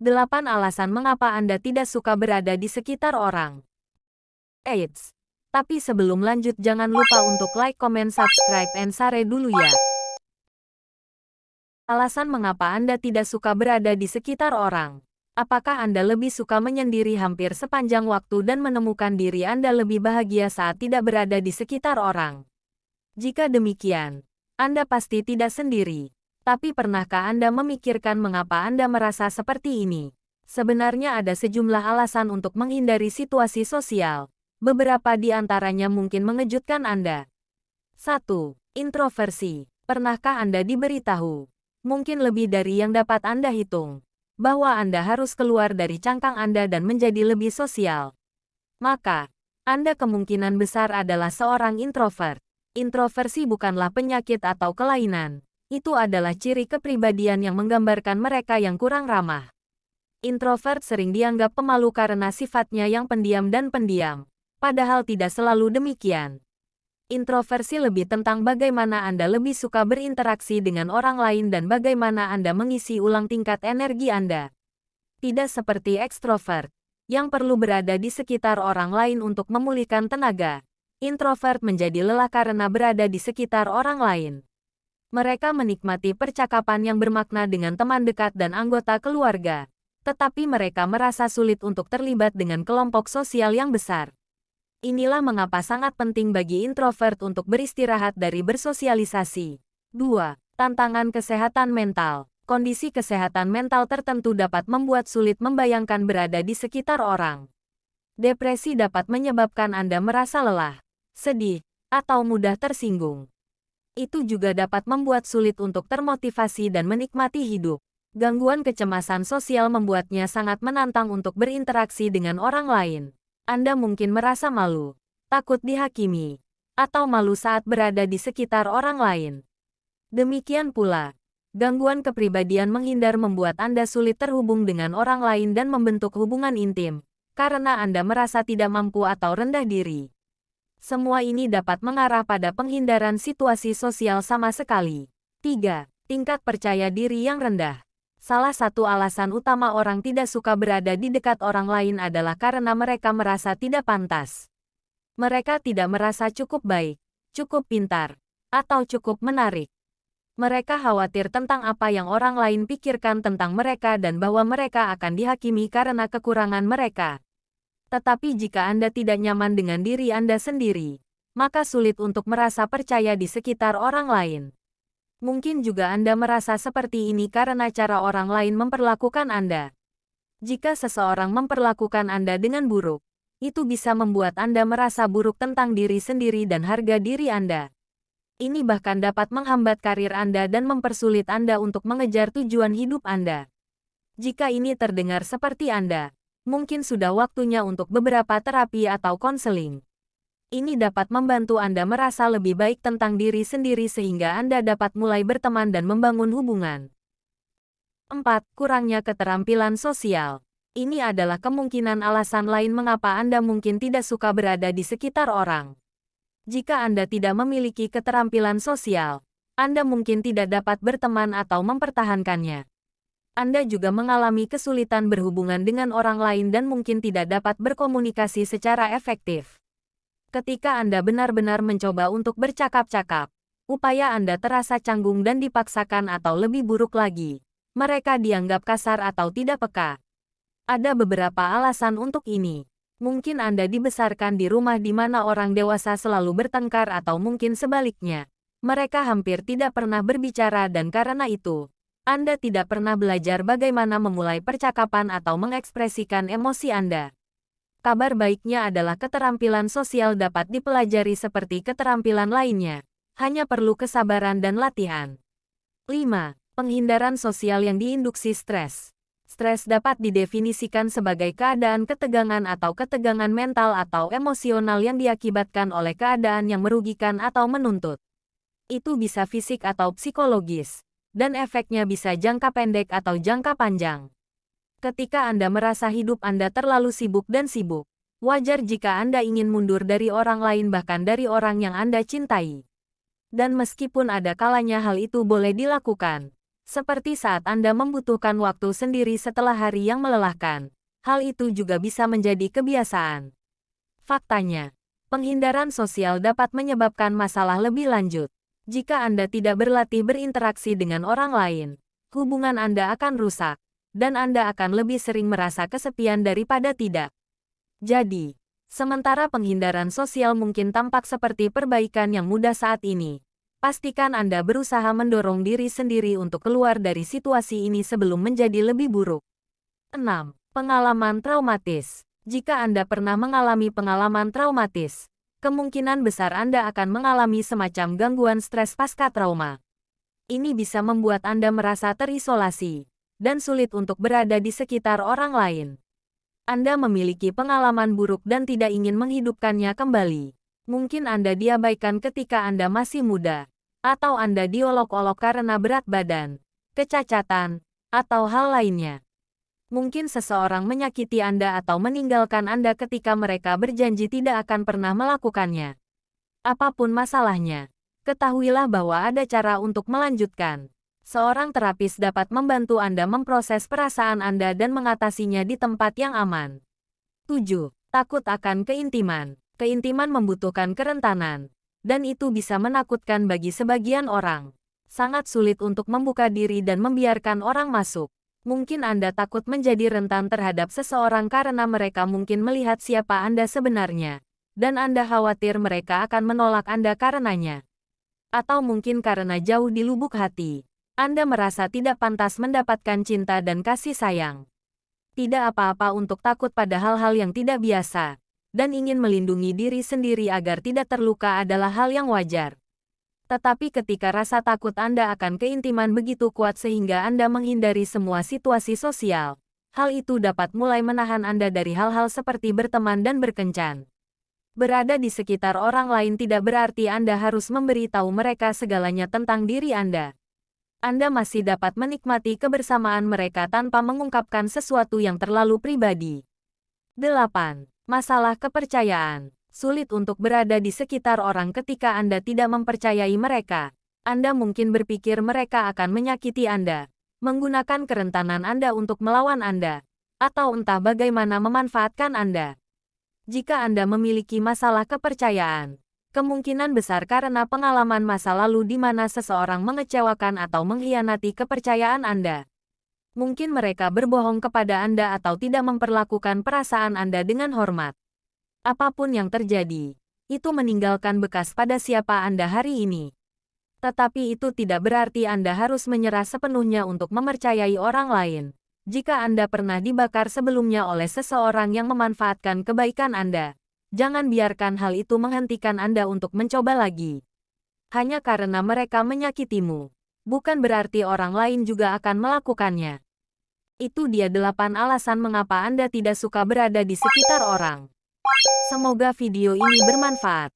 8 alasan mengapa Anda tidak suka berada di sekitar orang. Eits, tapi sebelum lanjut jangan lupa untuk like, comment, subscribe, and share dulu ya. Alasan mengapa Anda tidak suka berada di sekitar orang. Apakah Anda lebih suka menyendiri hampir sepanjang waktu dan menemukan diri Anda lebih bahagia saat tidak berada di sekitar orang? Jika demikian, Anda pasti tidak sendiri. Tapi pernahkah Anda memikirkan mengapa Anda merasa seperti ini? Sebenarnya ada sejumlah alasan untuk menghindari situasi sosial. Beberapa di antaranya mungkin mengejutkan Anda. 1. Introversi. Pernahkah Anda diberitahu, mungkin lebih dari yang dapat Anda hitung, bahwa Anda harus keluar dari cangkang Anda dan menjadi lebih sosial? Maka, Anda kemungkinan besar adalah seorang introvert. Introversi bukanlah penyakit atau kelainan. Itu adalah ciri kepribadian yang menggambarkan mereka yang kurang ramah. Introvert sering dianggap pemalu karena sifatnya yang pendiam dan pendiam, padahal tidak selalu demikian. Introversi lebih tentang bagaimana Anda lebih suka berinteraksi dengan orang lain dan bagaimana Anda mengisi ulang tingkat energi Anda. Tidak seperti ekstrovert, yang perlu berada di sekitar orang lain untuk memulihkan tenaga. Introvert menjadi lelah karena berada di sekitar orang lain. Mereka menikmati percakapan yang bermakna dengan teman dekat dan anggota keluarga, tetapi mereka merasa sulit untuk terlibat dengan kelompok sosial yang besar. Inilah mengapa sangat penting bagi introvert untuk beristirahat dari bersosialisasi. 2. Tantangan kesehatan mental. Kondisi kesehatan mental tertentu dapat membuat sulit membayangkan berada di sekitar orang. Depresi dapat menyebabkan Anda merasa lelah, sedih, atau mudah tersinggung. Itu juga dapat membuat sulit untuk termotivasi dan menikmati hidup. Gangguan kecemasan sosial membuatnya sangat menantang untuk berinteraksi dengan orang lain. Anda mungkin merasa malu, takut dihakimi, atau malu saat berada di sekitar orang lain. Demikian pula, gangguan kepribadian menghindar membuat Anda sulit terhubung dengan orang lain dan membentuk hubungan intim, karena Anda merasa tidak mampu atau rendah diri. Semua ini dapat mengarah pada penghindaran situasi sosial sama sekali. 3. Tingkat percaya diri yang rendah. Salah satu alasan utama orang tidak suka berada di dekat orang lain adalah karena mereka merasa tidak pantas. Mereka tidak merasa cukup baik, cukup pintar, atau cukup menarik. Mereka khawatir tentang apa yang orang lain pikirkan tentang mereka dan bahwa mereka akan dihakimi karena kekurangan mereka. Tetapi jika Anda tidak nyaman dengan diri Anda sendiri, maka sulit untuk merasa percaya di sekitar orang lain. Mungkin juga Anda merasa seperti ini karena cara orang lain memperlakukan Anda. Jika seseorang memperlakukan Anda dengan buruk, itu bisa membuat Anda merasa buruk tentang diri sendiri dan harga diri Anda. Ini bahkan dapat menghambat karir Anda dan mempersulit Anda untuk mengejar tujuan hidup Anda. Jika ini terdengar seperti Anda, mungkin sudah waktunya untuk beberapa terapi atau konseling. Ini dapat membantu Anda merasa lebih baik tentang diri sendiri sehingga Anda dapat mulai berteman dan membangun hubungan. 4. Kurangnya keterampilan sosial. Ini adalah kemungkinan alasan lain mengapa Anda mungkin tidak suka berada di sekitar orang. Jika Anda tidak memiliki keterampilan sosial, Anda mungkin tidak dapat berteman atau mempertahankannya. Anda juga mengalami kesulitan berhubungan dengan orang lain dan mungkin tidak dapat berkomunikasi secara efektif. Ketika Anda benar-benar mencoba untuk bercakap-cakap, upaya Anda terasa canggung dan dipaksakan atau lebih buruk lagi, mereka dianggap kasar atau tidak peka. Ada beberapa alasan untuk ini. Mungkin Anda dibesarkan di rumah di mana orang dewasa selalu bertengkar atau mungkin sebaliknya. Mereka hampir tidak pernah berbicara dan karena itu, Anda tidak pernah belajar bagaimana memulai percakapan atau mengekspresikan emosi Anda. Kabar baiknya adalah keterampilan sosial dapat dipelajari seperti keterampilan lainnya. Hanya perlu kesabaran dan latihan. 5. Penghindaran sosial yang diinduksi stres. Stres dapat didefinisikan sebagai keadaan ketegangan atau ketegangan mental atau emosional yang diakibatkan oleh keadaan yang merugikan atau menuntut. Itu bisa fisik atau psikologis, dan efeknya bisa jangka pendek atau jangka panjang. Ketika Anda merasa hidup Anda terlalu sibuk dan sibuk, wajar jika Anda ingin mundur dari orang lain bahkan dari orang yang Anda cintai. Dan meskipun ada kalanya hal itu boleh dilakukan, Seperti saat Anda membutuhkan waktu sendiri setelah hari yang melelahkan. Hal itu juga bisa menjadi kebiasaan. Faktanya, penghindaran sosial dapat menyebabkan masalah lebih lanjut. Jika Anda tidak berlatih berinteraksi dengan orang lain, hubungan Anda akan rusak, dan Anda akan lebih sering merasa kesepian daripada tidak. Jadi, sementara penghindaran sosial mungkin tampak seperti perbaikan yang mudah saat ini, pastikan Anda berusaha mendorong diri sendiri untuk keluar dari situasi ini sebelum menjadi lebih buruk. 6. Pengalaman traumatis. Jika Anda pernah mengalami pengalaman traumatis, kemungkinan besar Anda akan mengalami semacam gangguan stres pasca trauma. Ini bisa membuat Anda merasa terisolasi dan sulit untuk berada di sekitar orang lain. Anda memiliki pengalaman buruk dan tidak ingin menghidupkannya kembali. Mungkin Anda diabaikan ketika Anda masih muda, atau Anda diolok-olok karena berat badan, kecacatan, atau hal lainnya. Mungkin seseorang menyakiti Anda atau meninggalkan Anda ketika mereka berjanji tidak akan pernah melakukannya. Apapun masalahnya, ketahuilah bahwa ada cara untuk melanjutkan. Seorang terapis dapat membantu Anda memproses perasaan Anda dan mengatasinya di tempat yang aman. 7. Takut akan keintiman. Keintiman membutuhkan kerentanan, dan itu bisa menakutkan bagi sebagian orang. Sangat sulit untuk membuka diri dan membiarkan orang masuk. Mungkin Anda takut menjadi rentan terhadap seseorang karena mereka mungkin melihat siapa Anda sebenarnya, dan Anda khawatir mereka akan menolak Anda karenanya. Atau mungkin karena jauh di lubuk hati, Anda merasa tidak pantas mendapatkan cinta dan kasih sayang. Tidak apa-apa untuk takut pada hal-hal yang tidak biasa, dan ingin melindungi diri sendiri agar tidak terluka adalah hal yang wajar. Tetapi ketika rasa takut Anda akan keintiman begitu kuat sehingga Anda menghindari semua situasi sosial, hal itu dapat mulai menahan Anda dari hal-hal seperti berteman dan berkencan. Berada di sekitar orang lain tidak berarti Anda harus memberitahu mereka segalanya tentang diri Anda. Anda masih dapat menikmati kebersamaan mereka tanpa mengungkapkan sesuatu yang terlalu pribadi. 8. Masalah kepercayaan. Sulit untuk berada di sekitar orang ketika Anda tidak mempercayai mereka. Anda mungkin berpikir mereka akan menyakiti Anda, menggunakan kerentanan Anda untuk melawan Anda, atau entah bagaimana memanfaatkan Anda. Jika Anda memiliki masalah kepercayaan, kemungkinan besar karena pengalaman masa lalu di mana seseorang mengecewakan atau mengkhianati kepercayaan Anda. Mungkin mereka berbohong kepada Anda atau tidak memperlakukan perasaan Anda dengan hormat. Apapun yang terjadi, itu meninggalkan bekas pada siapa Anda hari ini. Tetapi itu tidak berarti Anda harus menyerah sepenuhnya untuk mempercayai orang lain. Jika Anda pernah dibakar sebelumnya oleh seseorang yang memanfaatkan kebaikan Anda, jangan biarkan hal itu menghentikan Anda untuk mencoba lagi. Hanya karena mereka menyakitimu, bukan berarti orang lain juga akan melakukannya. Itu dia 8 alasan mengapa Anda tidak suka berada di sekitar orang. Semoga video ini bermanfaat.